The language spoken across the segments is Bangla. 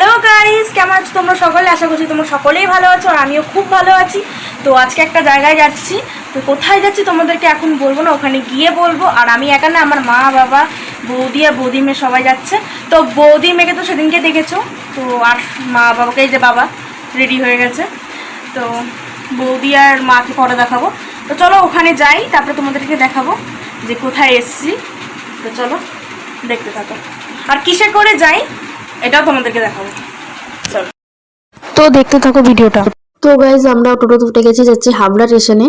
হ্যালো গাইস, কেমন আছো তোমরা সকলে? আশা করছি তোমরা সকলেই ভালো আছো আর আমিও খুব ভালো আছি। তো আজকে একটা জায়গায় যাচ্ছি। তো কোথায় যাচ্ছি তোমাদেরকে এখন বলবো না, ওখানে গিয়ে বলবো। আর আমি একা না, আমার মা বাবা বৌদি আর বৌদি মেয়ে সবাই যাচ্ছে। তো বৌদি মেয়েকে তো সেদিনকে দেখেছো, তো আর মা বাবাকে, এই যে বাবা রেডি হয়ে গেছে। তো বৌদি আর মাকে পরে দেখাবো। তো চলো ওখানে যাই, তারপরে তোমাদেরকে দেখাবো যে কোথায় এসছি। তো চলো দেখতে থাকো, আর কিসে করে যাই এটাও তোমাদেরকে দেখাবো। চলো, তো দেখতে থাকো ভিডিওটা। তো গাইজ আমরা টোটোতে উঠে গেছি, যাচ্ছি হাবড়া স্টেশনে।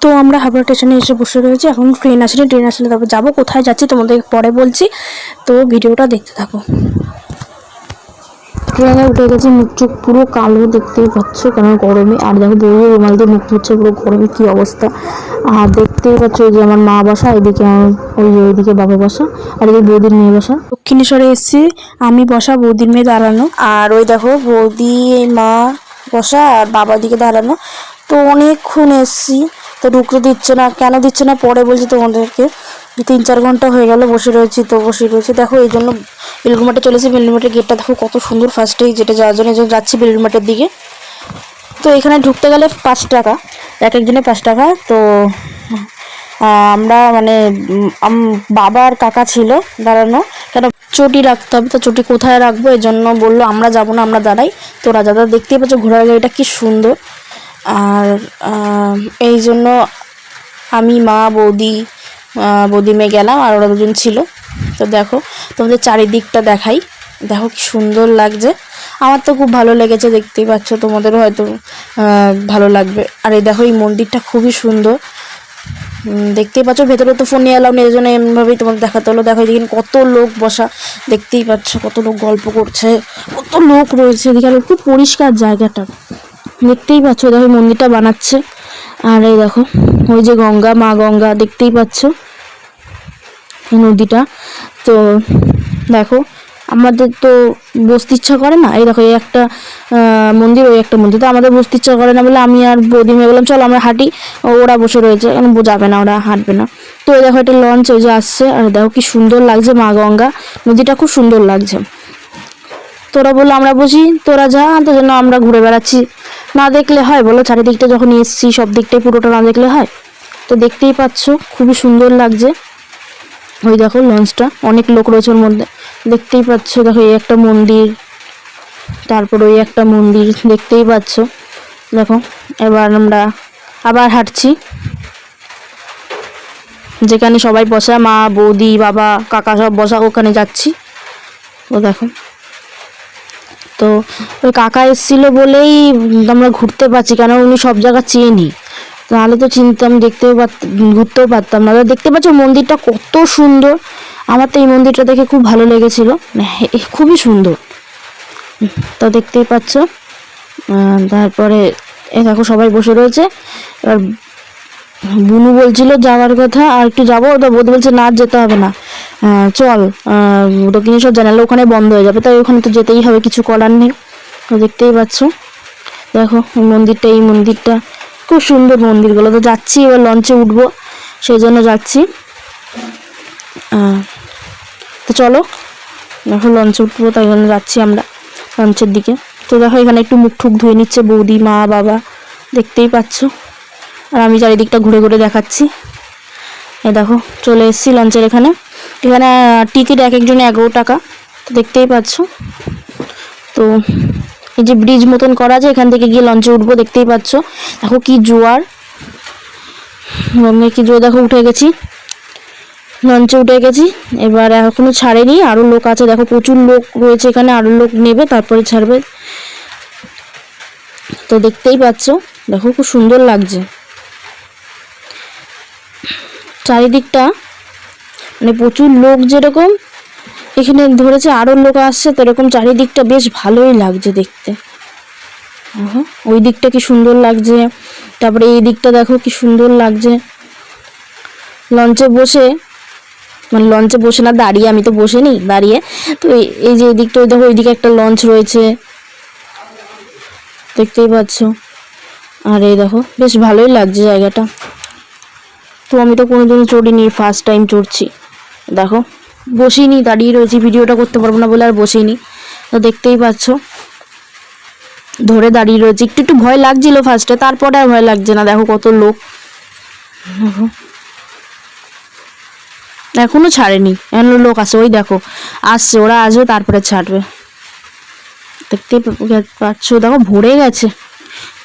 তো আমরা হাবড়া স্টেশনে এসে বসে রয়েছি, এখন ট্রেন আসলে তারপর যাবো। কোথায় যাচ্ছি তোমাদের পরে বলছি, তো ভিডিওটা দেখতে থাকো। ট্রেনে উঠে গেছি, মুখ চোখ পুরো কালো দেখতেই পাচ্ছ, কারণ গরমে। আর দেখো বউয়ের রুমাল দিয়ে মুখ মুচ্ছে, পুরো গরমে কি অবস্থা। আর দেখতেই পাচ্ছ যে আমার মা বসা, এদিকে ওই যে ওইদিকে বাবা বসা, আর এদিকে বৌদির মেয়ে বসা। দক্ষিণেশ্বরে এসেছি, আমি বসা, বৌদির মেয়ে দাঁড়ানো। আর ওই দেখো বৌদি মা বসা আর বাবার দিকে দাঁড়ানো। তো অনেকক্ষণ এসছি, তো ঢুকতে দিচ্ছে না। কেন দিচ্ছে না পরে বলছি তোমাদেরকে। 3-4 ঘন্টা হয়ে গেল বসে রয়েছি। তো বসে রয়েছি দেখো, এই জন্য বেলুড়মাঠে চলেছি। বেলুড়মাঠের গেটটা দেখো কত সুন্দর, ফার্স্টেই যেটা যাওয়ার জন্য যাচ্ছি বেলুড়মাঠের দিকে। তো এখানে ঢুকতে গেলে 5 টাকা, এক একজনে 5 টাকা। তো আমরা মানে বাবা আর কাকা ছিল দাঁড়ানো, কেন চটি রাখতে হবে। তো চটি কোথায় রাখবো, এই জন্য বললো আমরা যাবো না, আমরা দাঁড়াই। তো রাজাদা দেখতেই পাচ্ছ ঘোড়ার গাড়িটা কি সুন্দর। আর এই জন্য আমি মা বৌদি মেয়ে গেলাম, আর ওরা দুজন ছিল। তো দেখো তোমাদের চারিদিকটা দেখাই, দেখো কি সুন্দর লাগছে। আমার তো খুব ভালো লেগেছে, দেখতেই পাচ্ছ, তোমাদেরও হয়তো ভালো লাগবে। আর এই দেখো এই মন্দিরটা খুবই সুন্দর, দেখতেই পাচ্ছ। ভেতরে তো ফোন নিয়ে এলাম, এই জন্য এমনভাবেই তোমাদের দেখাতে হলো। দেখো এদিকে কত লোক বসা, দেখতেই পাচ্ছ কত লোক গল্প করছে, কত লোক রয়েছে এদিকে। আর খুব পরিষ্কার জায়গাটা, দেখতেই পাচ্ছ। দেখো মন্দিরটা বানাচ্ছে। আর এই দেখো ওই যে গঙ্গা, মা গঙ্গা, দেখতেই পাচ্ছ নদীটা। তো দেখো আমাদের তো বসতে ইচ্ছা করে না, এই দেখো এই একটা মন্দির, ওই একটা মন্দির। তো আমাদের বসতে ইচ্ছা করে না বলে আমি আর বৌদি মেয়ে বললাম চলো আমরা হাঁটি। ওরা বসে রয়েছে, কারণ যাবে না, ওরা হাঁটবে না। তো এই দেখো একটা লঞ্চ ওই যে আসছে, আর দেখো কি সুন্দর লাগছে, মা গঙ্গা নদীটা খুব সুন্দর লাগছে। তোরা বললো আমরা বসি, তোরা যা। তো জন্য আমরা ঘুরে বেড়াচ্ছি, না দেখলে হয় বলো? চারিদিকটা যখন এসছি সব দিকটাই পুরোটা না দেখলে হয়? তো দেখতেই পাচ্ছ খুবই সুন্দর লাগছে। ওই দেখো লঞ্চটা, অনেক লোক রয়েছে ওর মধ্যে, দেখতেই পাচ্ছ। দেখো এই একটা মন্দির, তারপর ওই একটা মন্দির, দেখতেই পাচ্ছ। দেখো এবার আমরা আবার হাঁটছি, যেখানে সবাই বসা, মা বৌদি বাবা কাকা সব বসা, ওখানে যাচ্ছি। তো দেখো, তো ওই কাকা এসেছিলো বলেই আমরা ঘুরতে পারছি, কেন উনি সব জায়গা চেনি, নাহলে তো চিনতাম, ঘুরতেও পারতাম না। দেখতে পাচ্ছ মন্দিরটা কত সুন্দর। আমার তো এই মন্দিরটা দেখে খুব ভালো লেগেছিল, খুবই সুন্দর। তো দেখতেই পাচ্ছ। তারপরে এই দেখো সবাই বসে রয়েছে। এবার বুনু বলছিল যাওয়ার কথা, আর একটু যাবো। ওটা বৌদি বলছে না যেতে হবে না, চল, দক্ষিণেশ্বর জানালে ওখানে বন্ধ হয়ে যাবে, তাই ওখানে তো যেতেই হবে, কিছু করার নেই। তো দেখতেই পাচ্ছ দেখো মন্দিরটা, এই মন্দিরটা খুব সুন্দর। মন্দিরগুলো তো যাচ্ছি, এবার লঞ্চে উঠবো, সেই জন্য যাচ্ছি। তো চলো দেখো লঞ্চে উঠবো, তাই জন্য যাচ্ছি আমরা লঞ্চের দিকে। তো দেখো এখানে একটু মুখ টুক ধুয়ে নিচ্ছে বৌদি মা বাবা, দেখতেই পাচ্ছ। আর আমি চারিদিকটা ঘুরে ঘুরে দেখাচ্ছি। এই দেখো চলে এসেছি লঞ্চের এখানে। এখানে টিকিট এক একজনে 11 টাকা, তো দেখতেই পাচ্ছ। তো এই যে ব্রিজ মতন করা আছে, এখান থেকে গিয়ে লঞ্চে উঠবো, দেখতেই পাচ্ছ। দেখো কি জোয়ার, কি জোয়ার। দেখো উঠে গেছি, লঞ্চে উঠে গেছি। এবার এখনো ছাড়েনি, আরো লোক আছে, দেখো প্রচুর লোক রয়েছে এখানে, আরো লোক নেবে তারপরে ছাড়বে। তো দেখতেই পাচ্ছ, দেখো খুব সুন্দর লাগছে চারিদিকটা, মানে প্রচুর লোক যেরকম এখানে ধরেছে, আরো লোক আসছে, তো এরকম চারিদিকটা বেশ ভালোই লাগছে দেখতে। ওই দিকটা কি সুন্দর লাগছে, তারপরে এই দিকটা দেখো কি সুন্দর লাগছে। লঞ্চে বসে, মানে লঞ্চে বসে না দাঁড়িয়ে, আমি তো বসে নি, দাঁড়িয়ে। তো এই যে এই দিকটা, ওই দেখো ওইদিকে একটা লঞ্চ রয়েছে, দেখতেই পাচ্ছ। আর এই দেখো বেশ ভালোই লাগছে জায়গাটা। তো আমি তো কোনোদিনও চড়িনি, ফার্স্ট টাইম চড়ছি। দেখো বসিনি, দাঁড়িয়ে রয়েছি, ভিডিওটা করতে পারবো না বলে আর বসিনি। তো দেখতেই পাচ্ছ ধরে দাঁড়িয়ে রয়েছে। একটু একটু ভয় লাগছিল ফার্স্টে, তারপরে আর ভয় লাগছে না। দেখো কত লোক, দেখো এখনো ছাড়েনি, এখনো লোক আছে। ওই দেখো আসছে, ওরা আসবে তারপরে ছাড়বে। দেখতেই পাচ্ছ, দেখো ভরে গেছে,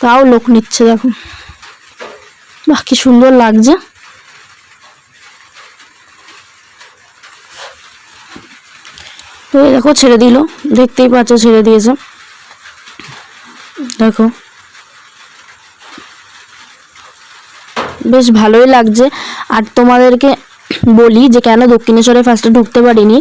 তাও লোক নিচ্ছে। দেখো বাহ কি সুন্দর লাগছে। তো দেখো ছেড়ে দিল, দেখতেই পাচ্ছ ছেড়ে দিয়েছে। দেখো বেশ ভালোই লাগছে। আর তোমাদেরকে বলি যে কেন দক্ষিণেশ্বরে ফার্স্টে ঢুকতে পারিনি,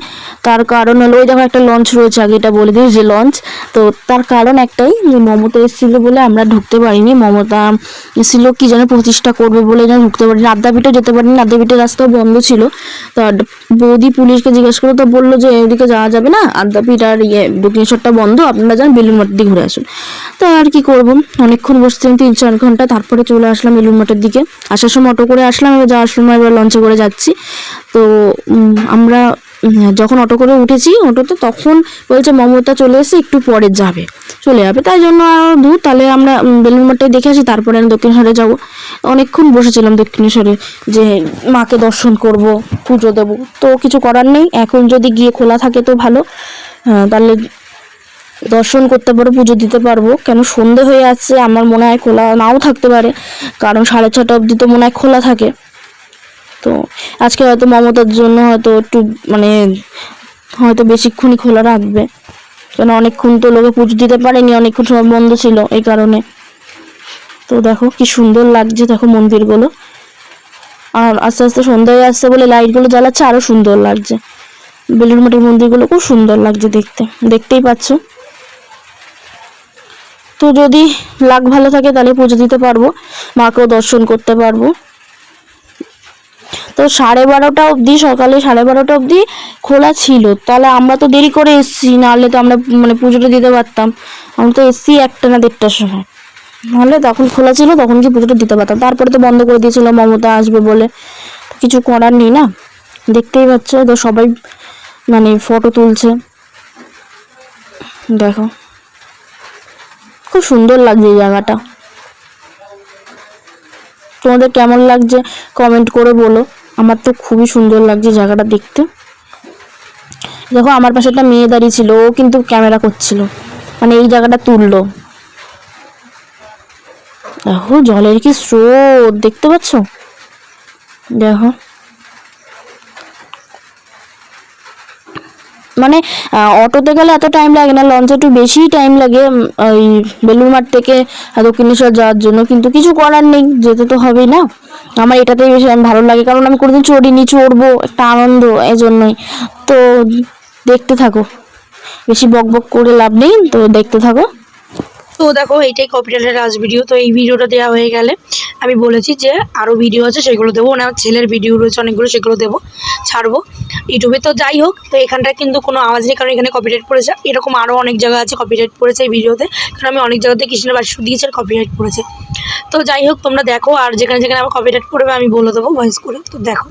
তার কারণ হলো ওই দেখো একটা লঞ্চ রয়েছে, আগে এটা বলে দিই যে লঞ্চ। তো তার কারণ একটাই, যে মমতা এসেছিলো বলে আমরা ঢুকতে পারিনি। মমতা এসেছিলো কি যেন প্রতিষ্ঠা করবে বলে যেন ঢুকতে পারিনি। আদ্যাপীঠে যেতে পারিনি, আদ্যাপীঠের রাস্তাও বন্ধ ছিল। তো বৌদি পুলিশকে জিজ্ঞেস করে তো বললো যে এদিকে যাওয়া যাবে না, আদ্যাপীঠ আর দক্ষিণেশ্বরটা বন্ধ, আপনারা যান বেলুড় মঠের দিকে ঘুরে আসুন। তো আর কি করবো, অনেকক্ষণ বসছিলাম 3-4 ঘন্টা, তারপরে চলে আসলাম বেলুড় মঠের দিকে। আসার সময় অটো করে আসলাম, এবার যাওয়ার সময় এবার লঞ্চে করে যাচ্ছি। তো আমরা যখন অটো করে উঠেছি অটোতে, তখন বলছে মমতা চলে এসে একটু পরে চলে যাবে, তাই জন্য দূর, তাহলে আমরা বেলুড় মঠটাই দেখে আসি, তারপরে আমি দক্ষিণেশ্বরে যাবো। অনেকক্ষণ বসেছিলাম দক্ষিণেশ্বরে, যে মাকে দর্শন করব, পুজো দেবো। তো কিছু করার নেই, এখন যদি গিয়ে খোলা থাকে তো ভালো, তাহলে দর্শন করতে পারবো, পুজো দিতে পারবো। কেন সন্ধে হয়ে যাচ্ছে, আমার মনে হয় খোলা নাও থাকতে পারে, কারণ 6:30 অবধি তো মনে হয় খোলা থাকে। তো আজকে হয়তো মমতার জন্য হয়তো একটু মানে হয়তো বেশিক্ষণই খোলা রাখবে, কেন অনেকক্ষণ তো লোকে পুজো দিতে পারেনি, অনেকক্ষণ সময় বন্ধ ছিল এই কারণে। তো দেখো কি সুন্দর লাগছে, দেখো মন্দিরগুলো। আর আস্তে আস্তে সন্ধ্যা হয়ে আসছে বলে লাইটগুলো জ্বালাচ্ছে, আরো সুন্দর লাগছে। বেলুড় মঠের মন্দিরগুলো খুব সুন্দর লাগছে দেখতে, দেখতেই পাচ্ছ। তো যদি লাক ভালো থাকে তাহলে পুজো দিতে পারবো, মাকেও দর্শন করতে পারবো। তো 12:30 অবধি, সকালে 12:30 অবধি খোলা ছিল, তাহলে আমরা তো দেরি করে এসেছি, নাহলে তো আমরা মানে পুজোটা দিতে পারতাম। আমরা তো এসছি 1টা না 1:30টার সময়, নাহলে তখন খোলা ছিল, তখন কি পুজোটা দিতে পারতাম। তারপরে তো বন্ধ করে দিয়েছিল মমতা আসবে বলে, কিছু করার নেই না। দেখতেই পাচ্ছ তো সবাই মানে ফটো তুলছে, দেখো খুব সুন্দর লাগছে এই জায়গাটা। তোমাদের কেমন লাগছে কমেন্ট করে বলো, আমার তো খুবই সুন্দর লাগছে জায়গাটা দেখতে। দেখো আমার পাশে একটা মেয়ে দাঁড়িয়ে ছিল, ও কিন্তু ক্যামেরা করছিল, মানে এই জায়গাটা তুললো। দেখো জলের কি স্রোত, দেখতে পাচ্ছ, দেখো মানে অটোতে গেলে এত টাইম লাগে না, লঞ্চে একটু বেশি টাইম লাগে ওই বেলুড় মাঠ থেকে দক্ষিণেশ্বর যাওয়ার জন্য, কিন্তু কিছু করার নেই, যেতে তো হবেই না। আমার এটাতেই বেশি ভালো লাগে, কারণ আমি কোনোদিন চড়িনি, চড়বো, একটা আনন্দ, এই জন্যই। তো দেখতে থাকো, বেশি বক বক করে লাভ নেই, তো দেখতে থাকো। তো দেখো এইটাই কপিরাইটের লাস্ট ভিডিও। তো এই ভিডিওটা দেওয়া হয়ে গেলে আমি বলেছি যে আরও ভিডিও আছে সেগুলো দেবো, মানে আমার ছেলের ভিডিও রয়েছে অনেকগুলো, সেগুলো দেবো, ছাড়বো ইউটিউবে। তো যাই হোক, তো এখানটায় কিন্তু কোনো আওয়াজ নেই, কারণ এখানে কপিরাইট পড়েছে। এরকম আরও অনেক জায়গা আছে কপিরাইট পড়েছে এই ভিডিওতে, কারণ আমি অনেক জায়গাতে কৃষ্ণের বাসু দিয়েছি আর কপিরাইট পড়েছে। তো যাই হোক, তোমরা দেখো, আর যেখানে যেখানে আমার কপিরাইট পড়বে আমি বলে দেবো ভয়েস করে, তো দেখো।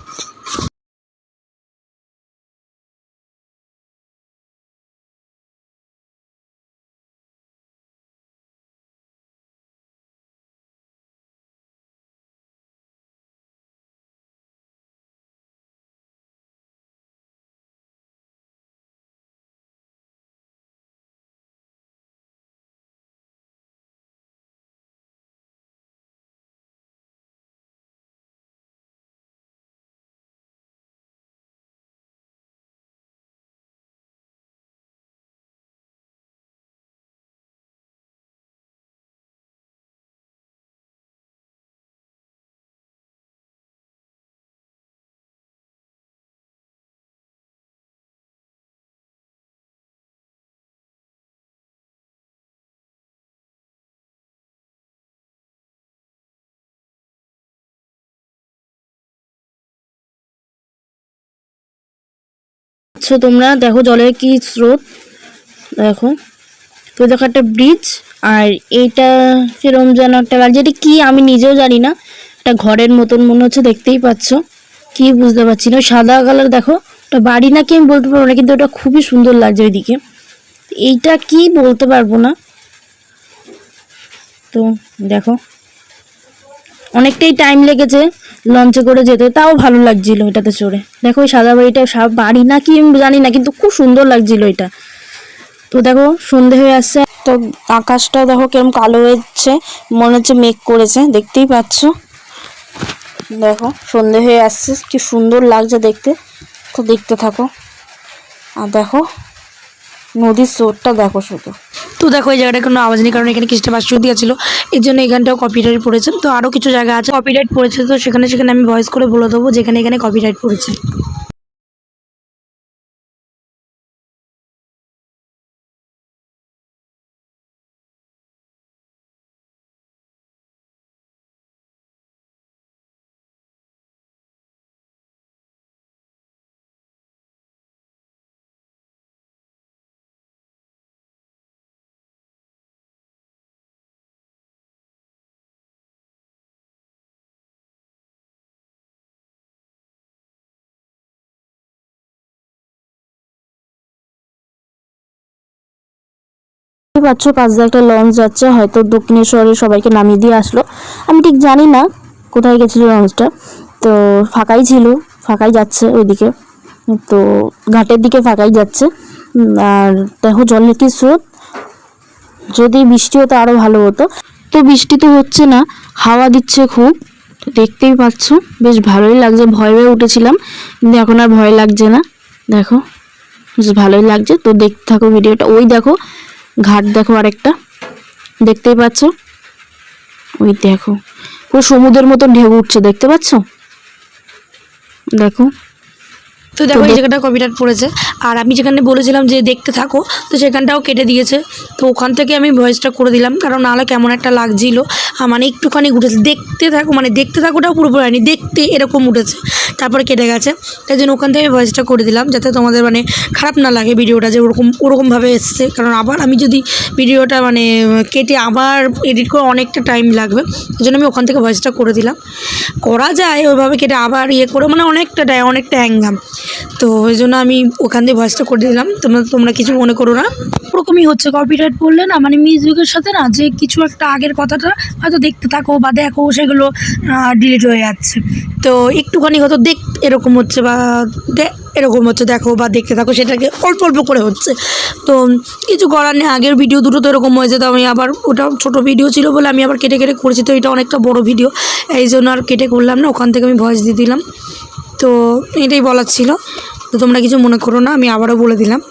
আচ্ছা তোমরা দেখো জলের কি স্রোত, দেখো তো দেখো একটা ব্রিজ, আর এইটা সেরকম যেন একটা লাগছে, এটা কি আমি নিজেও জানি না, একটা ঘরের মতন মনে হচ্ছে, দেখতেই পাচ্ছ, কি বুঝতে পারছি না, সাদা কালার। দেখো ওটা বাড়ি নাকি আমি বলতে পারবো না, কিন্তু ওটা খুবই সুন্দর লাগছে ওইদিকে, এইটা কি বলতে পারবো না। তো দেখো অনেকটাই টাইম লেগেছে লঞ্চে করে যেতে, তাও ভালো লাগছিল এটাতে চড়ে। দেখো ওই সাদা বাড়িটা বাড়ি না কি আমি জানি না, কিন্তু খুব সুন্দর লাগছিল এটা। তো দেখো সন্ধে হয়ে আসছে, তো আকাশটা দেখো কেরম কালো হয়েছে, মনে হচ্ছে মেঘ করেছে, দেখতেই পাচ্ছ। দেখো সন্ধে হয়ে আসছে, কি সুন্দর লাগছে দেখতে। তো দেখতে থাকো আর দেখো নদীর স্রোতটা দেখো শুধু। তো দেখো এই জায়গাটা কোনো আওয়াজ নেই, কারণ এখানে কিছুটা বাষ্প দেওয়া ছিল, এই জন্য এখানটাও কপিরাইট পড়েছে। তো আরও কিছু জায়গা আছে কপিরাইট পড়েছে, তো সেখানে সেখানে আমি ভয়েস করে বলে দেবো যেখানে এখানে কপিরাইট পড়েছে। দেখতে পাচ্ছ পাশ দিয়ে একটা লঞ্চ যাচ্ছে, হয়তো দক্ষিণেশ্বরে সবাইকে নামিয়ে দিয়ে আসলো। আমি ঠিক জানি না কোথায় গেছিল লঞ্চটা। তো ফাঁকাই ছিল, ফাঁকাই যাচ্ছে ওইদিকে, তো ঘাটের দিকে ফাঁকাই যাচ্ছে। আর দেখো জলের কি স্রোত, যদি বৃষ্টি হতো আরো ভালো হতো। তো বৃষ্টি তো হচ্ছে না, হাওয়া দিচ্ছে খুব। তো দেখতেই পাচ্ছ বেশ ভালোই লাগছে, ভয় হয়ে উঠেছিলাম, কিন্তু এখন আর ভয় লাগছে না। দেখো বেশ ভালোই লাগছে। তো দেখতে থাকো ভিডিওটা। ওই দেখো ঘাট দেখো আরেকটা, দেখতেই পাচ্ছ, ওই দেখো পুরো সমুদ্রের মতন ঢেউ উঠছে, দেখতে পাচ্ছ। দেখো তো দেখো এই জায়গাটা কপিরাইট পড়েছে, আর আমি যেখানে বলেছিলাম যে দেখতে থাকো, তো সেখানটাও কেটে দিয়েছে। তো ওখান থেকে আমি ভয়েসটা করে দিলাম, কারণ নাহলে কেমন একটা লাগছিল। মানে একটুখানি উঠেছে, দেখতে থাকো মানে দেখতে থাকোটাও পুরোপুরি হয়নি, দেখতে এরকম উঠেছে, তারপরে কেটে গেছে। তাই জন্য ওখান থেকে ভয়েসটা করে দিলাম, যাতে তোমাদের মানে খারাপ না লাগে ভিডিওটা যে ওরকমভাবে এসছে। কারণ আবার আমি যদি ভিডিওটা মানে কেটে আবার এডিট করে অনেকটা টাইম লাগবে, এই জন্য আমি ওখান থেকে ভয়েসটা করে দিলাম। করা যায় ওইভাবে কেটে আবার করে, মানে অনেকটা হ্যাঙ্গাম। তো ওই জন্য আমি ওখান দিয়ে ভয়েসটা করে দিলাম, তোমরা কিছু মনে করো না। ওরকমই হচ্ছে, কপিরাইট পড়লে না মানে মিউজিকের সাথে না যে কিছু একটা আগের কথাটা হয়তো দেখতে থাকো বা দেখো, সেগুলো ডিলিট হয়ে যাচ্ছে। তো একটুখানি হয়তো এরকম হচ্ছে বা এরকম হচ্ছে, দেখো বা দেখতে থাকো, সেটাকে অল্প অল্প করে হচ্ছে। তো কিছু করার নেই, আগের ভিডিও দুটো তো এরকম হয়েছে, তো আমি আবার ওটা ছোটো ভিডিও ছিল বলে আমি আবার কেটে কেটে করেছি। তো এটা অনেকটা বড় ভিডিও, এই জন্য আর কেটে করলাম না, ওখান থেকে আমি ভয়েস দিয়ে দিলাম। তো এটাই বলার ছিল। তো তোমরা কিছু মনে করো না, আমি আবারও বলে দিলাম।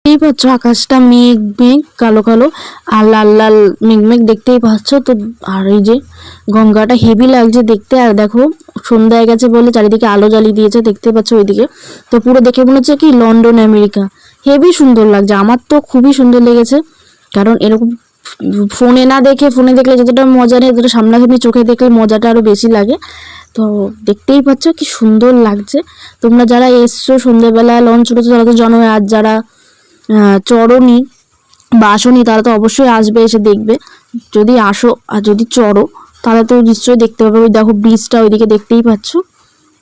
দেখতেই পাচ্ছ আকাশটা মেঘ মেঘ কালো কালো আর লাল লাল মেঘ মেঘ দেখতেই পাচ্ছ তো। আর এই যে গঙ্গাটা হেভি লাগছে দেখতে। আর দেখো সন্ধ্যা হয়ে গেছে বলে চারিদিকে আলো জ্বালিয়ে দিয়েছে, দেখতে পাচ্ছ ওইদিকে। তো পুরো দেখে মনে হচ্ছে কি লন্ডন আমেরিকা, হেভি সুন্দর লাগছে। আমার তো খুবই সুন্দর লেগেছে, কারণ এরকম ফোনে না দেখে, ফোনে দেখলে যতটা মজা নেই ততটা সামনাসামনি চোখে দেখলে মজাটা আরো বেশি লাগে। তো দেখতেই পাচ্ছ কি সুন্দর লাগছে। তোমরা যারা এসছো সন্ধ্যেবেলা লঞ্চ উঠেছো তারা তো জানোই, আর যারা চড়নি বা আসনি তারা তো অবশ্যই আসবে, এসে দেখবে। যদি আসো আর যদি চড়ো তাহলে তো নিশ্চয়ই দেখতে পাবে। ওই দেখো ব্রিজটা ওইদিকে দেখতেই পাচ্ছ।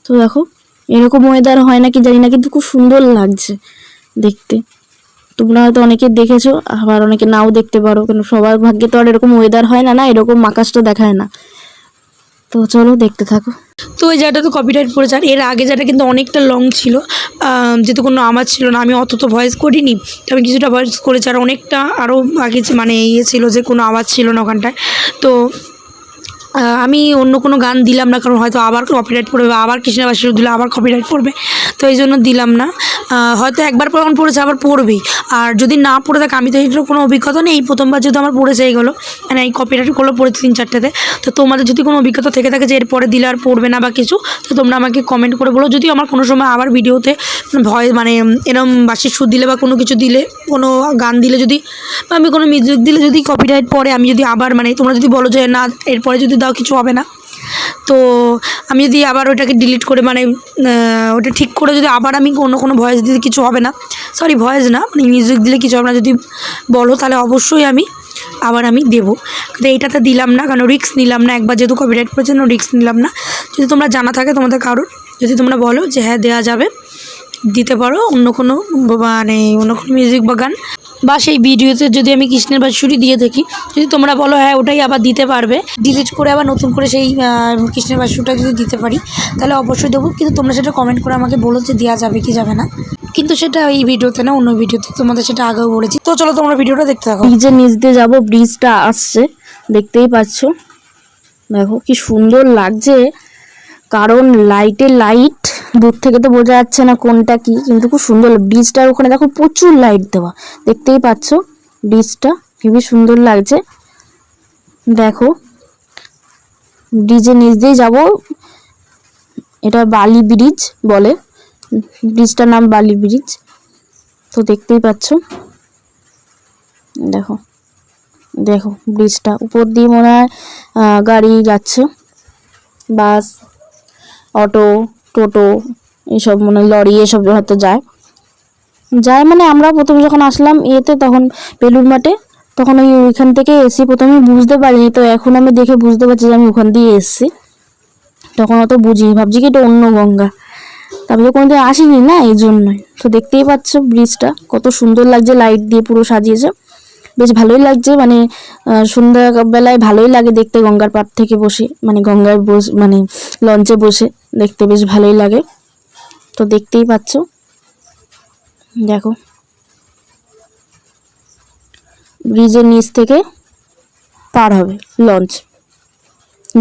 তো দেখো এরকম ওয়েদার হয় না কি জানি না, কিন্তু খুব সুন্দর লাগছে দেখতে। তোমরা হয়তো অনেকে দেখেছো, আবার অনেকে নাও দেখতে পারো, কিন্তু সবার ভাগ্যে তো আর এরকম ওয়েদার হয় না, না এরকম আকাশটা দেখায় না। তো চলো দেখতে থাকো। তো ওই জায়গাটা তো কপিরাইট পড়েছে। আর এর আগে যেটা কিন্তু অনেকটা লং ছিল, যেহেতু কোনো আওয়াজ ছিল না, আমি অত তো ভয়েস করিনি, তো আমি কিছুটা ভয়েস করেছি। আর অনেকটা আরও আগে মানে ইয়ে ছিল যে কোনো আওয়াজ ছিল না ওখানটায়। তো আমি অন্য কোনো গান দিলাম না, কারণ হয়তো আবার কপিরাইট পড়বে, বা আবার কৃষ্ণের বাসি দিলে আবার কপিরাইট পড়বে, তো এই জন্য দিলাম না। হয়তো একবার যখন পড়েছে আবার পড়বেই। আর যদি না পড়ে থাকে, আমি তো এটার কোনো অভিজ্ঞতা নেই, এই প্রথমবার যেহেতু আমার পড়েছে এইগুলো, মানে এই কপিরাইটগুলো পড়েছে 3-4টেতে। তো তোমাদের যদি কোনো অভিজ্ঞতা থেকে থাকে যে এরপরে দিলে আর পড়বে না বা কিছু, তো তোমরা আমাকে কমেন্ট করে বলো। যদি আমার কোনো সময় আবার ভিডিওতে ভয় মানে এরম বাঁশির সুর দিলে বা কোনো কিছু দিলে, কোনো গান দিলে যদি, বা আমি কোনো মিউজিক দিলে যদি কপিরাইট পড়ে, আমি যদি আবার মানে তোমরা যদি বলো যে না এরপরে যদি দাও কিছু হবে না, তো আমি যদি আবার ওটাকে ডিলিট করে মানে ওটা ঠিক করে যদি আবার আমি অন্য কোনো ভয়েস দিলে কিছু হবে না, সরি ভয়েস না মানে মিউজিক দিলে কিছু হবে না যদি বলো, তাহলে অবশ্যই আমি আবার আমি দেবো। কিন্তু এইটাতে দিলাম না, কারণ রিস্ক নিলাম না, একবার যেহেতু কপিরাইট পড়েছে রিস্ক নিলাম না। যদি তোমরা জানা থাকে তোমাদের কারোর, যদি তোমরা বলো যে হ্যাঁ দেওয়া যাবে, দিতে পারো অন্য কোনো মানে অন্য কোনো মিউজিক বা গান, বা সেই ভিডিওতে যদি আমি কৃষ্ণের বাঁশুরি দিয়ে থাকি, যদি তোমরা বলো হ্যাঁ ওটাই আবার দিতে পারবে, ডিলিট করে আবার নতুন করে সেই কৃষ্ণের বাঁশুরিটা যদি দিতে পারি, তাহলে অবশ্যই দেবো। কিন্তু তোমরা সেটা কমেন্ট করে আমাকে বলো যে দেওয়া যাবে কি যাবে না। কিন্তু সেটা এই ভিডিওতে না, অন্য ভিডিওতে তোমাদের সেটা আগেও বলেছি। তো চলো তোমরা ভিডিওটা দেখতে থাকো। ব্রিজের নিচ দিয়ে যাবো, ব্রিজটা আসছে দেখতেই পাচ্ছ। দেখো কি সুন্দর লাগছে, কারণ লাইট দূর থেকে তো বোঝা যাচ্ছে না কোনটা কি, কিন্তু খুব সুন্দর। ব্রিজটার ওখানে দেখো প্রচুর লাইট দেওয়া, দেখতেই পাচ্ছ ব্রিজটা খুবই সুন্দর লাগছে। দেখো ব্রিজের নিচ দিয়ে যাবো, এটা বালি ব্রিজ বলে, ব্রিজটার নাম বালি ব্রিজ। তো দেখতেই পাচ্ছ, দেখো দেখো ব্রিজটা উপর দিয়ে মনে হয় গাড়ি যাচ্ছে, বাস, অটো, টোটো, এসব মনে হয় লরি, এসব হয়তো যায় যায় মানে আমরা প্রথমে যখন আসলাম এতে তখন বেলুড় মাঠে, তখন ওইখান থেকে এসি, প্রথমে বুঝতে পারিনি, তো এখন আমি দেখে বুঝতে পারছি যে আমি ওখান দিয়ে এসছি। তখন অত বুঝিনি, ভাবছি কি এটা অন্য গঙ্গা, তারপরে কোনোদিন আসিনি না এই জন্যই। তো দেখতেই পাচ্ছ ব্রিজটা কত সুন্দর লাগছে, লাইট দিয়ে পুরো সাজিয়েছে, বেশ ভালোই লাগছে। মানে সন্ধ্যাবেলায় ভালোই লাগে দেখতে, গঙ্গার পাড় থেকে বসে, মানে গঙ্গায় মানে লঞ্চে বসে দেখতে বেশ ভালোই লাগে। তো দেখতেই পাচ্ছ, দেখো ব্রিজের নিচ থেকে পার হবে লঞ্চ।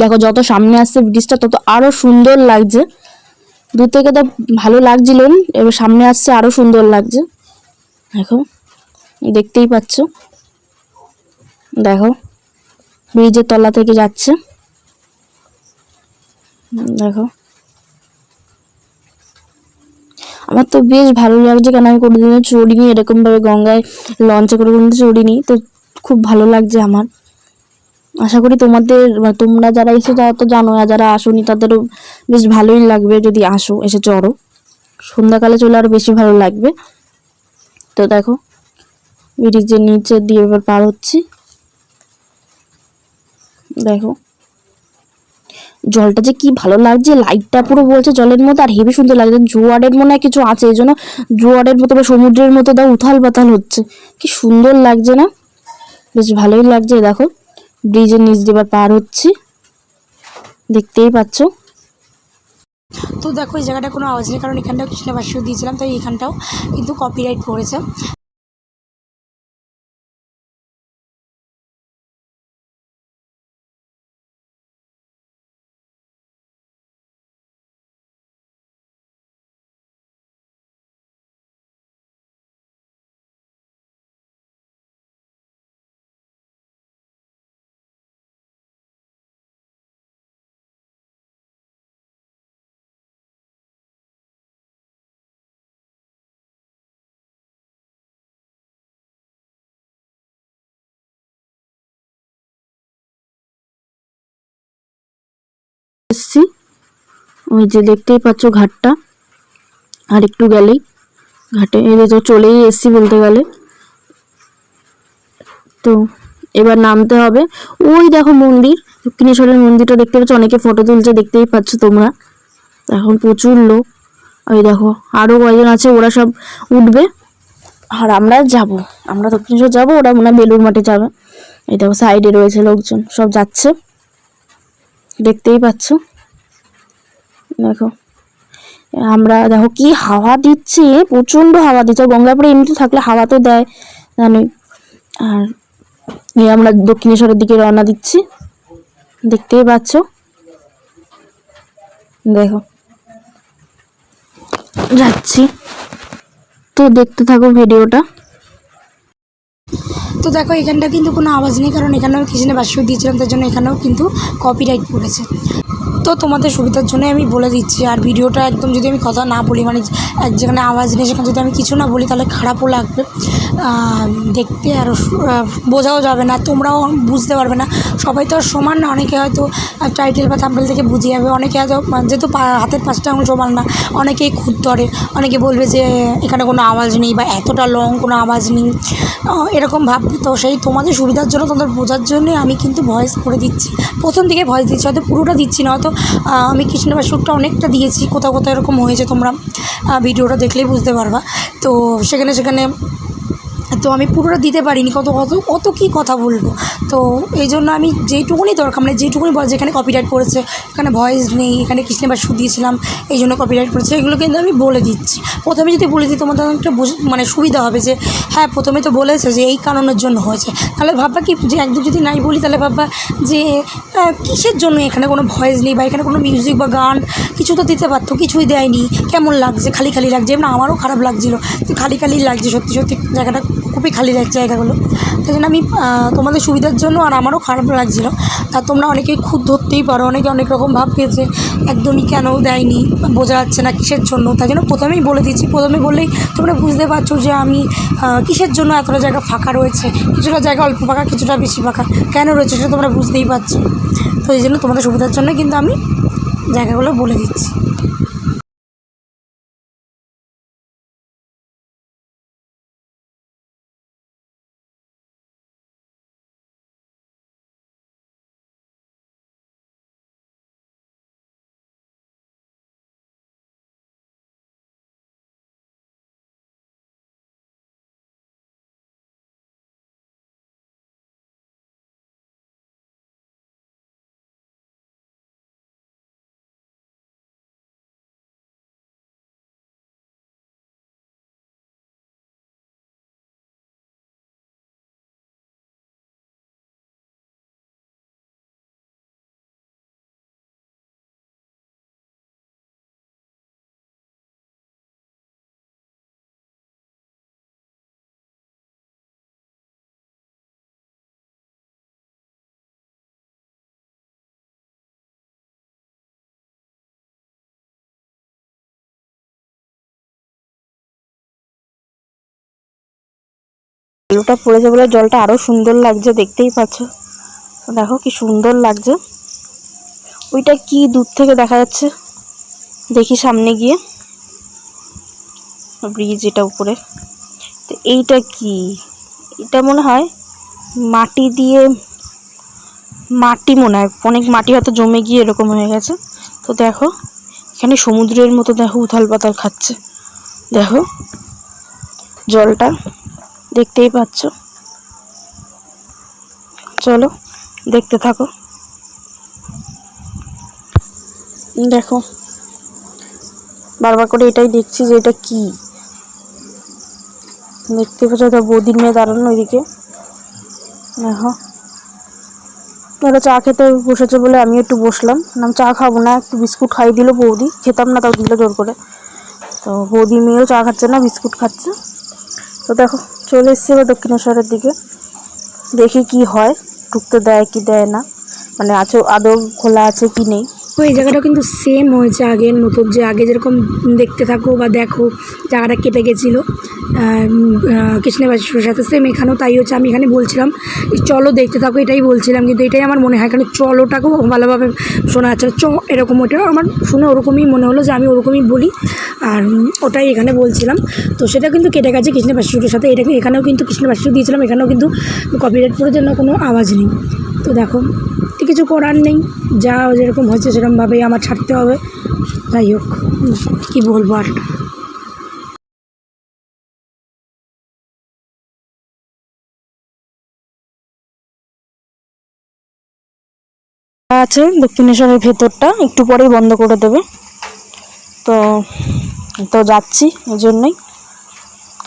দেখো যত সামনে আসছে ব্রিজটা তত আরো সুন্দর লাগছে, দূর থেকে তো ভালো লাগছিল, এবার সামনে আসছে আরো সুন্দর লাগছে। দেখো দেখতেই পাচ্ছ, দেখো ব্রিজের তলা থেকে যাচ্ছে, দেখো আমার তো বেশ ভালো লাগছে, কারণ আমি কোনোদিনও চড়িনি এরকম ভাবে গঙ্গায়, লঞ্চে করে কোনোদিন চড়িনি, তো খুব ভালো লাগছে আমার। আশা করি তোমাদের, তোমরা যারা এসে তারা তো জানো, আর যারা আসোনি তাদেরও বেশ ভালোই লাগবে যদি আসো, এসে চড়ো। সন্ধ্যাকালে চলে আরো বেশি ভালো লাগবে। তো দেখো ব্রিজের নিচে দিয়ে এবার পার হচ্ছি, দেখো জলটা যে কি ভালো লাগছে, লাইটটা পুরো বলছে জলের মতো, আর হেবি সুন্দর লাগছে। জোয়ারের মনে হয় কিছু আছে, এই জন্য জোয়ারের মতো বা সমুদ্রের মতো দাও উথাল পাতাল হচ্ছে, কি সুন্দর লাগছে না, বেশ ভালোই লাগছে। দেখো ব্রিজের নিচ দিয়ে এবার পার হচ্ছি, দেখতেই পাচ্ছ। তো দেখো এই জায়গাটা কোনো আওয়াজ নেই, কারণ এখানটাও কৃষ্ণের বাঁশুরি দিয়েছিলাম, তাই এখানটাও কিন্তু কপিরাইট পড়েছে। ওই যে দেখতেই পাচ্ছ ঘাটটা, আর একটু গেলেই ঘাটে এই যে চলেই এসছি বলতে গেলে। তো এবার নামতে হবে। ওই দেখো মন্দির, দক্ষিণেশ্বরের মন্দিরটা দেখতে পাচ্ছ, অনেকে ফটো তুলছে দেখতেই পাচ্ছ তোমরা। এখন প্রচুর লোক। ওই দেখো আরও কয়েকজন আছে, ওরা সব উঠবে আর আমরা যাব, আমরা দক্ষিণেশ্বর যাবো, ওরা মনে হয় বেলুর মাঠে যাবে। এই দেখো সাইডে রয়েছে লোকজন, সব যাচ্ছে দেখতেই পাচ্ছ। দেখো আমরা দেখো কি হাওয়া দিচ্ছে, প্রচণ্ড হাওয়া দিচ্ছে। গঙ্গাপুরে এমনিতে থাকলে হাওয়া তো দেয় জানোই। আর আমরা দক্ষিণেশ্বরের দিকে রওনা দিচ্ছি, দেখতেই পাচ্ছ। দেখো যাচ্ছি, তো দেখতে থাকো ভিডিওটা। তো দেখো এখানটা কিন্তু কোনো আওয়াজ নেই, কারণ এখানে আমি কিচেনে বাসিও দিয়েছিলাম, তার জন্য এখানেও কিন্তু কপিরাইট পড়েছে। তো তোমাদের সুবিধার জন্য আমি বলে দিচ্ছি। আর ভিডিওটা একদম যদি আমি কথা না বলি, মানে এক যেখানে আওয়াজ নেই সেখানে যদি আমি কিছু না বলি তাহলে খারাপও লাগবে দেখতে, আর বোঝাও যাবে না, তোমরাও বুঝতে পারবে না। সবাই তো আর সমান না, অনেকে হয়তো টাইটেল বা থাম্বনেল থেকে বুঝে যাবে, অনেকে হয়তো যেহেতু হাতের 5টা আঙুল সমান না, অনেকেই খুঁত ধরে, অনেকে বলবে যে এখানে কোনো আওয়াজ নেই বা এতটা লং কোনো আওয়াজ নেই, এরকম ভাববে। তো সেই তোমাদের সুবিধার জন্য, তোমাদের বোঝার জন্যই আমি কিন্তু ভয়েস করে দিচ্ছি। প্রথম দিকে ভয়েস দিচ্ছি, হয়তো পুরোটা দিচ্ছি না, হয়তো আমি কৃষ্ণবাস শ্যুটটা অনেকটা দিয়েছি, কোথাও কোথাও এরকম হয়েছে, তোমরা ভিডিওটা দেখলেই বুঝতে পারবা। তো সেখানে তো আমি পুরোটা দিতে পারিনি, কত কী কথা বলবো। তো এই জন্য আমি যেইটুকুনি দরকার, মানে যেইটুকুনি যেখানে কপিরাইট পড়েছে, এখানে ভয়েস নেই, এখানে কৃষ্ণবাস শ্যুট দিয়েছিলাম এই জন্য কপিরাইট পড়েছে, এগুলো কিন্তু আমি বলে দিচ্ছি। প্রথমে যদি বলে দিই তোমাদের একটা মানে সুবিধা হবে যে হ্যাঁ প্রথমে তো বলেছে যে এই কারণের জন্য হয়েছে, তাহলে ভাববা কি যে একদম যদি নাই বলি তাহলে ভাববা যে কিসের জন্য এখানে কোনো ভয়েস নেই বা এখানে কোনো মিউজিক বা গান কিছু তো দিতে পারতো, কিছুই দেয়নি, কেমন লাগছে, খালি খালি লাগছে। এমন আমারও খারাপ লাগছিলো, তো খালি খালি লাগছে, সত্যি সত্যি জায়গাটা খুবই খালি লাগছে জায়গাগুলো। তাই জন্য আমি তোমাদের সুবিধার জন্য, আর আমারও খারাপ লাগছিলো। আর তোমরা অনেকেই খুদ ধরতেই পারো, অনেকে অনেক রকম ভাব পেয়েছে একদমই কেন দেয়নি, বোঝা যাচ্ছে না কিসের জন্য। তাই জন্য প্রথমেই বলে দিচ্ছি, প্রথমে বললেই তোমরা বুঝতে পারছো যে আমি কিসের জন্য এতটা জায়গা ফাঁকা রয়েছে, কিছুটা জায়গা অল্প ফাঁকা, কিছুটা বেশি ফাঁকা কেন রয়েছে সেটা তোমরা বুঝতেই পারছো। তো এই জন্য তোমাদের সুবিধার জন্য কিন্তু আমি জায়গাগুলো বলে দিচ্ছি। আলুটা পড়েছে বলে জলটা আরো সুন্দর লাগছে, দেখতেই পাচ্ছ। দেখো কি সুন্দর লাগছে। ওইটা কি দূর থেকে দেখা যাচ্ছে, দেখি সামনে গিয়ে, ব্রিজ এটা উপরে। তো এইটা কি, এটা মনে হয় মাটি দিয়ে, মাটি মনে হয়, অনেক মাটি হয়তো জমে গিয়ে এরকম হয়ে গেছে। তো দেখো এখানে সমুদ্রের মতো দেখো উথাল পাতাল খাচ্ছে, দেখো জলটা দেখতেই পাচ্ছ। চলো দেখতে থাকো। দেখো বারবার করে এটাই দেখছি যে এটা কি, দেখতে পাচ্ছ। তো বৌদির মেয়ে দাঁড়ানো ওইদিকে, দেখো ওরা চা খেতে বসেছে বলে আমি একটু বসলাম, আমি চা খাবো না, একটু বিস্কুট খাইয়ে দিল বৌদি, খেতাম না তাও দিল জোর করে। তো বৌদি মেয়েও চা খাচ্ছে না, বিস্কুট খাচ্ছে। তো দেখো চলে এসছি এবার দক্ষিণেশ্বরের দিকে, দেখি কি হয়, ঢুকতে দেয় কি দেয় না, মানে আছে আদৌ খোলা আছে কি নেই। তো এই জায়গাটা কিন্তু সেম হয়েছে আগের মতো, যে আগে যেরকম দেখতে থাকো বা দেখো জায়গাটা কেটে গেছিলো কৃষ্ণবাসীর সাথে, সেম এখানেও তাই হচ্ছে। আমি এখানে বলছিলাম চলো দেখতে থাকো, এটাই বলছিলাম, কিন্তু এটাই আমার মনে হয় এখানে চলোটাকেও ভালোভাবে শোনা যাচ্ছে চ এরকম, ওটাও আমার শুনে ওরকমই মনে হলো যে আমি ওরকমই বলি, আর ওটাই এখানে বলছিলাম। তো সেটা কিন্তু কেটে গেছে কৃষ্ণবাসীর সাথে, এটা এখানেও কিন্তু কৃষ্ণবাসী দিয়েছিলাম, এখানেও কিন্তু কপিরাইট পড়ে জন্য কোনো আওয়াজ নেই। তো দেখো কিছু করার নেই, যা যেরকম হয়েছে সেরকমভাবেই আমার ছাড়তে হবে। যাই হোক, কী বলবো আর। আছে দক্ষিণেশ্বরের ভেতরটা একটু পরেই বন্ধ করে দেবে, তো তো যাচ্ছি, ওই জন্যই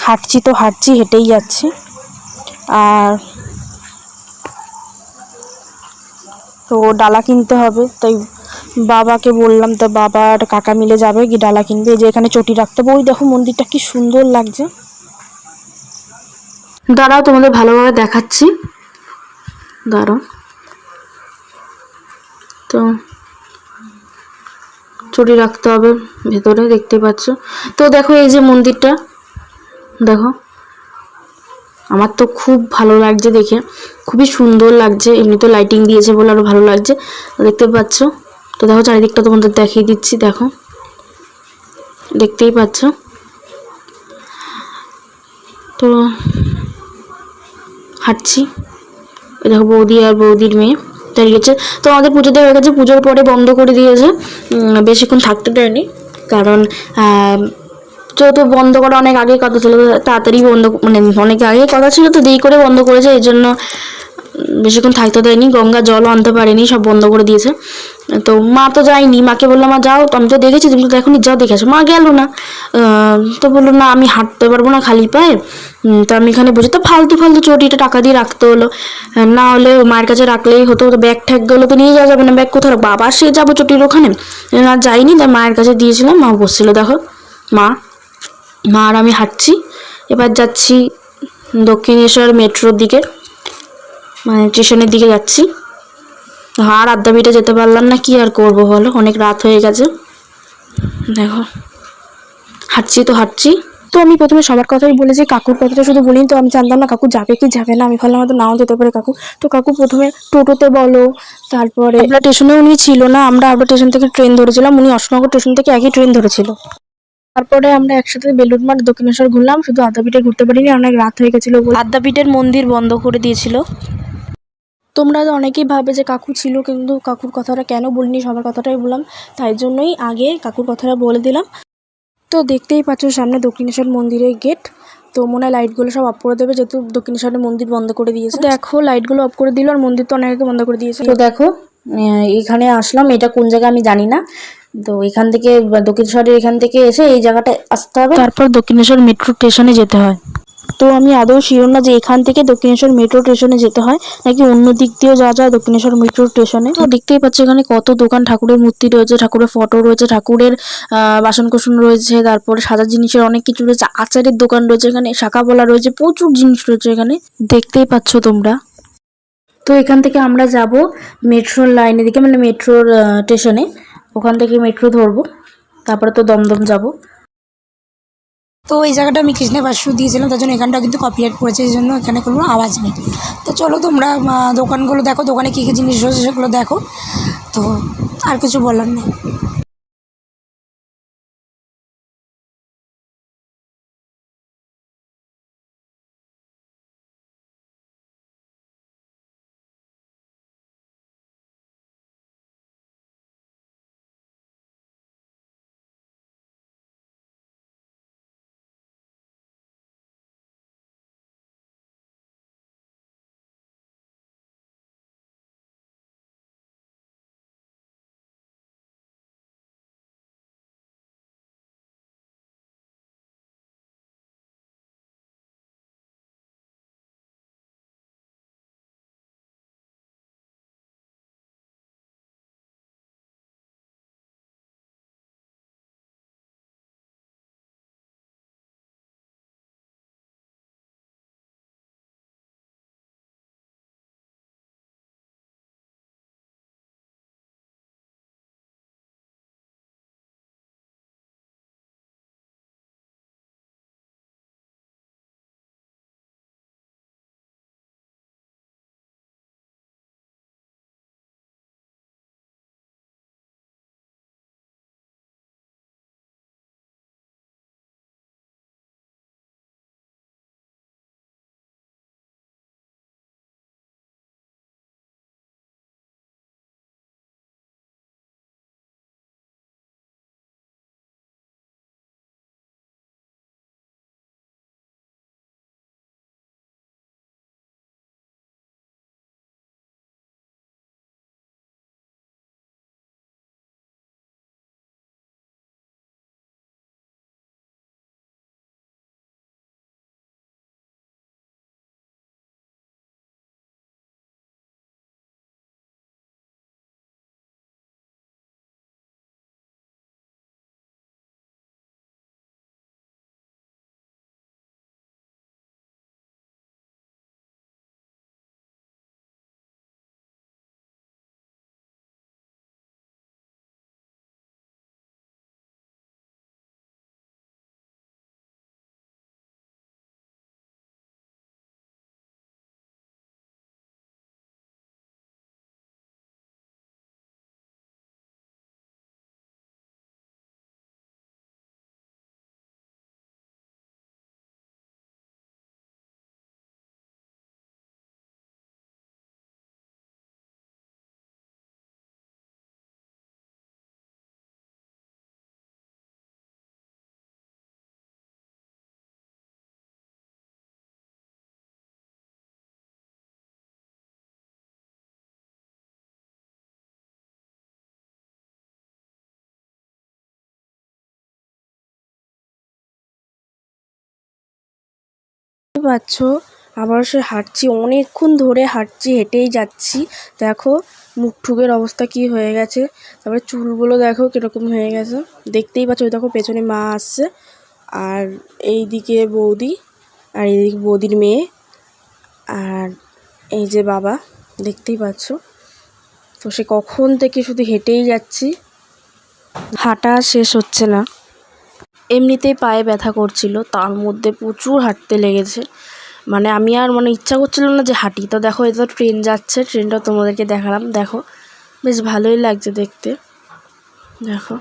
হাঁটছি হেঁটেই যাচ্ছি। আর তো ডালা কিনতে হবে, তাই বাবাকে বললাম, তো বাবা আর কাকা মিলে যাবে কি ডালা কিনবে। যে এখানে চটি রাখতে হবে, ওই দেখো মন্দিরটা কি সুন্দর লাগছে। দাঁড়াও তোমাদের ভালোভাবে দেখাচ্ছি, দাঁড়াও। তো চটি রাখতে হবে ভেতরে, দেখতে পাচ্ছ। তো দেখো এই যে মন্দিরটা দেখো, আমার তো খুব ভালো লাগছে দেখে, খুবই সুন্দর লাগছে। এমনি তো লাইটিং দিয়েছে বলে আরো ভালো লাগছে, দেখতে পাচ্ছ। তো দেখো চারিদিকটা তোমাদের দেখিয়ে দিচ্ছি, দেখো দেখতেই পাচ্ছ। তো হাঁটছি, দেখো বৌদি আর বৌদির মেয়ে দাঁড়িয়ে গেছে। তো আমাদের পুজোতে হয়ে গেছে, পুজোর পরে বন্ধ করে দিয়েছে, বেশিক্ষণ থাকতে দেয়নি, কারণ যেহেতু বন্ধ করা অনেক আগেই কথা ছিল, তাড়াতাড়ি বন্ধ, মানে অনেক আগেই কথা ছিল, তো দেরি করে বন্ধ করেছে, এই জন্য বেশিক্ষণ থাকতে দেয়নি। গঙ্গা জলও আনতে পারেনি, সব বন্ধ করে দিয়েছে। তো মা তো যায়নি, মাকে বললাম মা যাও, তো আমি তো দেখেছি, তুমি তো দেখোনি, যাও দেখে আসো। মা গেল না, তো বললো না আমি হাঁটতে পারবো না খালি পায়ে, তো আমি এখানে বসে, তো ফালতু ফালতু চটিটা টাকা দিয়ে রাখতে হলো, না হলে মায়ের কাছে রাখলেই হতো। তো ব্যাগ ঠ্যাগ গেলো তো নিয়ে যাওয়া যাবে না, ব্যাগ কোথায় রাখবো, আবার সে যাবো চটির ওখানে, না যাইনি, তাই মায়ের কাছে দিয়েছিলাম, মা বসছিল। দেখো মা মা আর আমি হাঁটছি, এবার যাচ্ছি দক্ষিণেশ্বর মেট্রোর দিকে, মানে স্টেশনের দিকে যাচ্ছি। আর আদ্যাপীঠে যেতে পারলাম না, কি আর করবো বলো, অনেক রাত হয়ে গেছে। দেখো হাঁটছি তো হাঁটছি। তো আমি প্রথমে সবার কথাই বলেছি, কাকুর কথাটা শুধু বলিনি, তো আমি জানতাম না কাকু যাবে কি যাবে না, আমি ভাবলাম হয়তো নাও যেতে পারে কাকু। তো কাকু প্রথমে টোটোতে বলো, তারপরে আমরা স্টেশনে, উনি ছিল না, আমরা আবার স্টেশন থেকে ট্রেন ধরেছিলাম, উনি অশোকনগর স্টেশন থেকে একই ট্রেন ধরেছিল। তারপরে আমরা একসাথে বেলুড় মঠ দক্ষিণেশ্বর ঘুরলাম, শুধু আদ্যাপীঠে ঘুরতে পারিনি, অনেক রাত হয়ে গেছিলো বলে আদ্যাপীঠের মন্দির বন্ধ করে দিয়েছিল। তোমরা অনেকেই ভাবে যে কাকু ছিল, কিন্তু কাকুর কথাটা কেন বলিনি, সবার কথাটাই বললাম, তাই জন্যই আগে কাকুর কথাটা বলে দিলাম। তো দেখতেই পাচ্ছ সামনে দক্ষিণেশ্বর মন্দিরের গেট, তো মনে হয় লাইটগুলো সব অফ করে দেবে, যেহেতু দক্ষিণেশ্বরের মন্দির বন্ধ করে দিয়েছে। দেখো লাইটগুলো অফ করে দিল, আর মন্দির তো অনেক আগে বন্ধ করে দিয়েছে। তো দেখো এখানে আসলাম, এটা কোন জায়গা আমি জানি না, তো এখান থেকে দক্ষিণেশ্বরের এখান থেকে এসে এই জায়গাটায় আসতে হবে, তারপর দক্ষিণেশ্বর মেট্রো স্টেশনে যেতে হয়। তো আমি আদৌ শিওর না যে এখান থেকে দক্ষিণেশ্বর মেট্রো স্টেশনে যেতে হয় নাকি অন্য দিক দিয়েও যাওয়া যায় দক্ষিণেশ্বর মেট্রো স্টেশনে। তো দেখতেই পাচ্ছ এখানে কত দোকান, ঠাকুরের মূর্তি রয়েছে, ঠাকুরের ফটো রয়েছে, ঠাকুরের বাসনকোসন রয়েছে, তারপরে সাদা জিনিসের অনেক কিছু রয়েছে, আচারের দোকান রয়েছে, এখানে শাখা বলা রয়েছে, প্রচুর জিনিস রয়েছে এখানে, দেখতেই পাচ্ছ তোমরা। তো এখান থেকে আমরা যাব মেট্রোর লাইনের দিকে, মানে মেট্রোর স্টেশনে, ওখান থেকে মেট্রো ধরবো, তারপরে তো দমদম যাব। তো এই জায়গাটা আমি কৃষ্ণের পাশে দিয়েছিলাম, তার জন্য এখানটা কিন্তু কপিরাইট পড়েছে, এই জন্য এখানে কোনো আওয়াজ নেই। তো চলো তোমরা দোকানগুলো দেখো, দোকানে কী কী জিনিস রয়েছে সেগুলো দেখো, তো আর কিছু বলার নেই। পাচ্ছ আবার সে হাঁটছি, অনেকক্ষণ ধরে হাঁটছি, হেঁটেই যাচ্ছি। দেখো মুখ ঠুকের অবস্থা কি হয়ে গেছে, তারপরে চুলগুলো দেখো কিরকম হয়ে গেছে, দেখতেই পাচ্ছ। ওই দেখো পেছনে মা আসছে, আর এইদিকে বৌদি, আর এইদিকে বৌদির মেয়ে, আর এই যে বাবা, দেখতেই পাচ্ছ। তো সে কখন থেকে শুধু হেঁটেই যাচ্ছি, হাঁটা শেষ হচ্ছে না। এমনিতেই পায়ে ব্যথা করছিল, তার মধ্যে প্রচুর হাঁটতে লেগেছে। মানে আমি আর ইচ্ছা করছিল না যে হাঁটি। তো দেখো এই তো ট্রেন যাচ্ছে, ট্রেনটা তোমাদেরকে দেখালাম। দেখো বেশ ভালোই লাগছে দেখতে। দেখো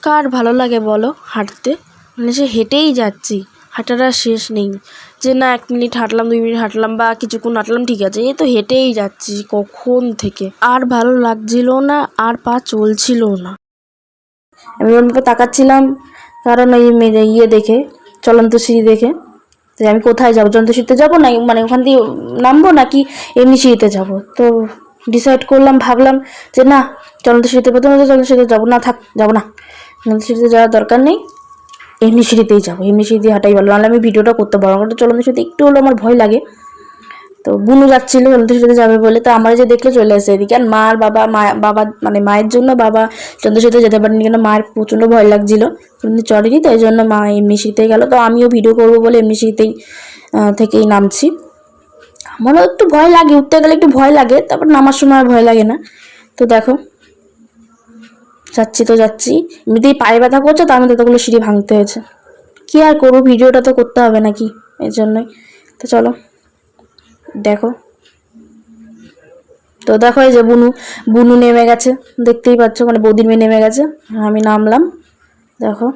কার ভালো লাগে বলো হাঁটতে, সে হেঁটেই যাচ্ছি, হাঁটার শেষ নেই। যে না 1 মিনিট হাঁটলাম, 2 মিনিট হাঁটলাম বা কিছুক্ষণ হাঁটলাম, ঠিক আছে, এই তো হেঁটেই যাচ্ছি কখন থেকে। আর ভালো লাগছিল না, আর পা চলছিল না। আমি ওর মুখে তাকাচ্ছিলাম, কারণ ওই ইয়ে দেখে, চলন্ত সিঁড়ি দেখে, যে আমি কোথায় যাবো, চলন্ত সিঁড়িতে যাবো না ওখান দিয়ে নামবো নাকি এমনি সিঁড়িতে যাবো। তো ডিসাইড করলাম, ভাবলাম যে না চলন্ত সিঁড়িতে, প্রথমে তো চলন্ত সিঁড়িতে যাবো না, থাক যাবো না, চলন্ত সিঁড়িতে যাওয়ার দরকার নেই, এমনি সিঁড়িতেই যাবো, এমনি সিঁড়ি দিয়ে হাঁটাই ভালো। নাহলে আমি ভিডিওটা করতে পারবো না, চলন্ত সিঁড়িতে একটু হলেও আমার ভয় লাগে। তো বুনু যাচ্ছিল চলন্ত সিঁড়িতে যাবে বলে, তো আমার যে দেখলে চলে আসে এদিকে। আর মা আর বাবা মায়ের জন্য বাবা চলন্ত সিঁড়িতে যেতে পারেনি, কেন মায়ের প্রচণ্ড ভয় লাগছিল, কিন্তু চড়েনি, তো এই জন্য মা এমনি সিঁড়িতেই গেল। তো আমিও ভিডিও করবো বলে এমনি সিঁড়িতেই থেকেই নামছি। আমারও একটু ভয় লাগে, উঠতে গেলে একটু ভয় লাগে, তারপর নামার সময় আর ভয় লাগে না। তো দেখো যাচ্ছি তো যাচ্ছি, এমনিতেই পায়ে ব্যথা করছে, তার মধ্যে এতগুলো সিঁড়ি ভাঙতে হয়েছে। কি আর করবো, ভিডিওটা তো করতে হবে নাকি, এর জন্যই। তো চলো দেখো। তো দেখো এই যে বুনু নেমে গেছে, দেখতেই পাচ্ছ, বৌদির মেয়ে নেমে গেছে, আমি নামলাম। দেখো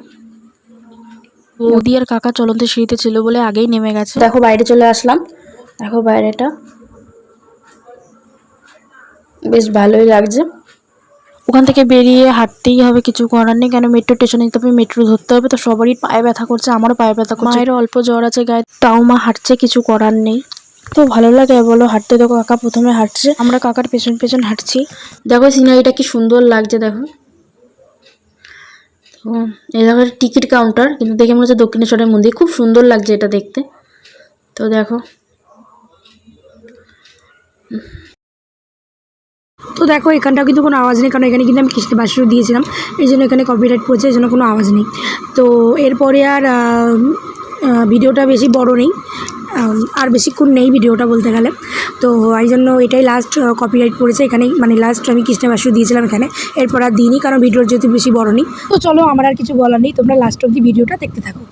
বৌদি আর কাকা চলন্ত সিঁড়িতে ছিল বলে আগেই নেমে গেছে। দেখো বাইরে চলে আসলাম, দেখো বাইরেটা বেশ ভালোই লাগছে। ওখান থেকে বেরিয়ে হাঁটতেই হবে, কিছু করার নেই, কেন মেট্রো স্টেশনে যেতে হবে, মেট্রো ধরতে হবে। তো সবারই পায়ে ব্যথা করছে, আমারও পায়ে ব্যথা করছে, মায়েরও অল্প জ্বর আছে গায়ে, তাও মা হাঁটছে, কিছু করার নেই। তো ভালো লাগে বলো হাঁটতে। দেখো কাকা প্রথমে হাঁটছে, আমরা কাকার পেছন পেছন হাঁটছি। দেখো সিনারিটা কি সুন্দর লাগছে দেখো। তো এই দেখো টিকিট কাউন্টার, কিন্তু দেখে মনে হচ্ছে দক্ষিণেশ্বরের মন্দির, খুব সুন্দর লাগছে এটা দেখতে। তো দেখো তো দেখো এখানটাও কিন্তু কোনো আওয়াজ নেই, কারণ এখানে কিন্তু আমি কৃষ্ণ বাসিও দিয়েছিলাম, এই জন্য এখানে কপিরাইট পড়ছে, এই জন্য কোনো আওয়াজ নেই। তো এরপরে আর ভিডিওটা বেশি বড় নেই, আর বেশিক্ষণ নেই ভিডিওটা বলতে গেলে। তো এই জন্য এটাই লাস্ট কপিরাইট পড়েছে এখানেই, লাস্ট আমি কৃষ্ণ বাসিও দিয়েছিলাম এখানে, এরপর আর দিইনি, কারণ ভিডিওর যেহেতু বেশি বড় নেই। তো চলো আমার আর কিছু বলার নেই, তোমরা লাস্ট অবধি ভিডিওটা দেখতে থাকো।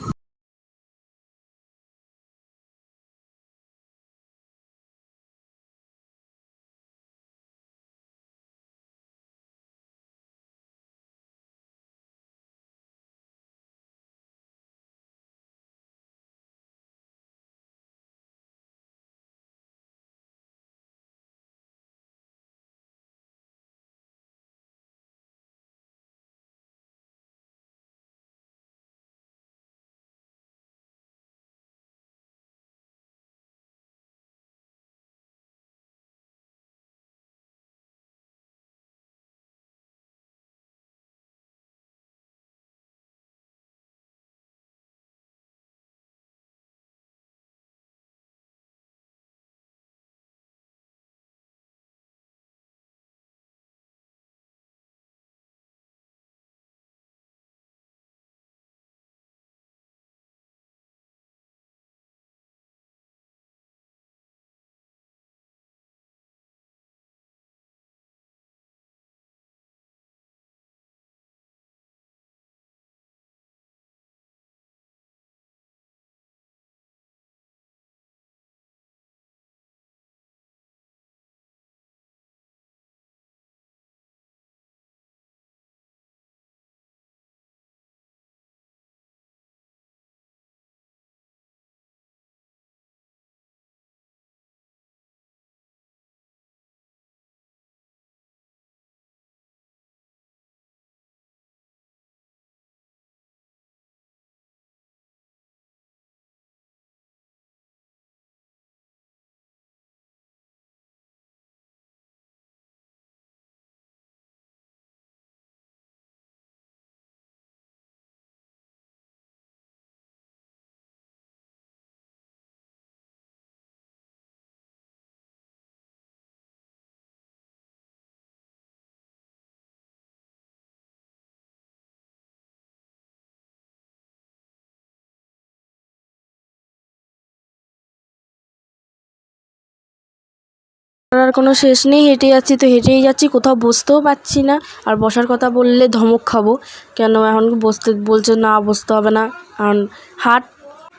হাঁটার কোনো শেষ নেই, হেঁটে যাচ্ছি তো হেঁটেই যাচ্ছি, কোথাও বসতেও পারছি না। আর বসার কথা বললে ধমক খাবো, কেন এখন বসতে বলছে না, বসতে হবে না, কারণ হাট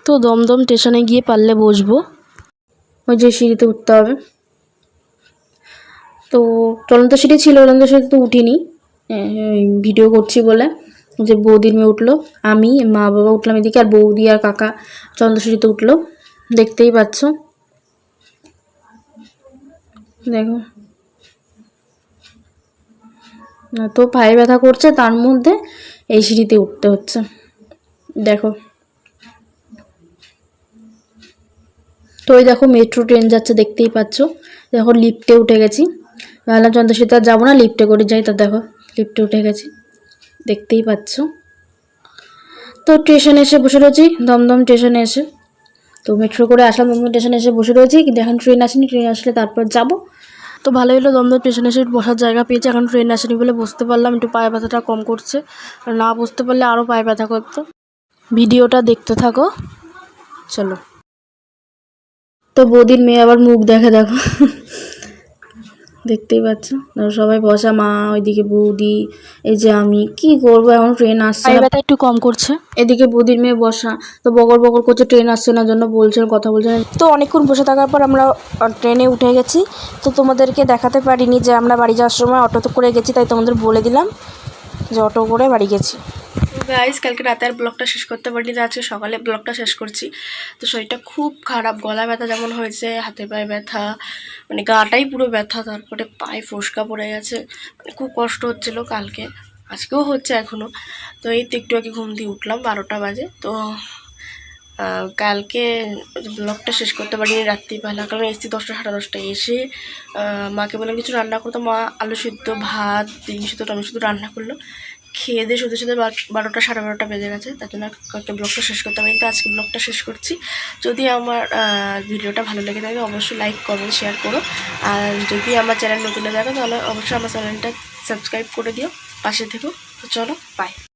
তো দমদম স্টেশনে গিয়ে পারলে বসবো। ওই যে সিঁড়িতে উঠতে হবে, তো চলন্ত সিঁড়ি ছিল, চলন্ত সিঁড়িতে তো উঠিনি, ভিডিও করছি বলে। যে বৌদির মেয়ে উঠলো, আমি মা বাবা উঠলাম এদিকে, আর বৌদি আর কাকা চলন্ত সিঁড়িতে উঠলো, দেখতেই পাচ্ছ। দেখো তো পায়ে ব্যথা করছে, তার মধ্যে এই সিঁড়িতে উঠতে হচ্ছে। দেখো তো ওই দেখো মেট্রো ট্রেন যাচ্ছে, দেখতেই পাচ্ছ। দেখো লিফটে উঠে গেছি, ভাবলাম চন্দ্রশীতে আর যাবো না, লিফটে করে যাই, তা দেখো লিফটে উঠে গেছি, দেখতেই পাচ্ছ। তো স্টেশনে এসে বসে রয়েছি, দমদম স্টেশনে এসে, তো মেট্রো করে আসলাম, দমদম স্টেশনে এসে বসে রয়েছি, কিন্তু এখন ট্রেন আসেনি, ট্রেন আসলে তারপর যাব। তো ভালো হলো দমদম স্টেশনে এসে বসার জায়গা পেয়েছি, এখন ট্রেন আসেনি বলে বসতে পারলাম, একটু পায়ে ব্যথাটা কম করছে, আর না বসতে পারলে আরও পায়ে ব্যথা করতো। ভিডিওটা দেখতে থাকো, চলো। তো বৌদির মেয়ে আবার মুখ দেখে, দেখো দেখতেই পাচ্ছ, সবাই বসা, মা ওইদিকে বৌদি, এই যে আমি, কি করবো এখন ট্রেন আসছে না, ব্যথা একটু কম করছে। এদিকে বৌদির মেয়ে বসা, তো বগর বগর করছে, ট্রেন আসছে না জন্য বলছেন, কথা বলছেন। তো অনেকক্ষণ বসে থাকার পর আমরা ট্রেনে উঠে গেছি। তো তোমাদেরকে দেখাতে পারিনি যে আমরা বাড়ি যাওয়ার সময় অটোতে করে গেছি, তাই তোমাদের বলে দিলাম যে অটো করে বাড়ি গেছি। গাইস, কালকে রাতে আর ব্লগটা শেষ করতে পারিনি, আজকে সকালে ব্লগটা শেষ করছি। তো শরীরটা খুব খারাপ, গলা ব্যথা যেমন হয়েছে, হাতে পায়ে ব্যথা, মানে গাটাই পুরো ব্যথা, তারপরে পায়ে ফোসকা পড়ে গেছে, মানে খুব কষ্ট হচ্ছিল কালকে, আজকেও হচ্ছে এখনও। তো এই তো একটু আগে ঘুম দিয়ে উঠলাম, 12টা বাজে। তো কালকে ব্লগটা শেষ করতে পারিনি রাত্রিবেলা, কারণ এসছি 10টা 10:30টায়। এসে মাকে বললাম কিছু রান্না করতো, মা আলু সিদ্ধ, ভাত, ডিম সিদ্ধ, টমেটো সিদ্ধ রান্না করলো। খেয়ে দিয়ে শুধু 12টা 12:30 বেজে গেছে, তার জন্য কালকে ব্লগটা শেষ করতে পারিনি। তো আজকে ব্লগটা শেষ করছি। যদি আমার ভিডিওটা ভালো লেগে থাকে অবশ্যই লাইক কমেন্ট শেয়ার করো, আর যদি আমার চ্যানেল নতুন থাকে তাহলে অবশ্যই আমার চ্যানেলটা সাবস্ক্রাইব করে দিও, পাশে থেকো। তো চলো, বাই।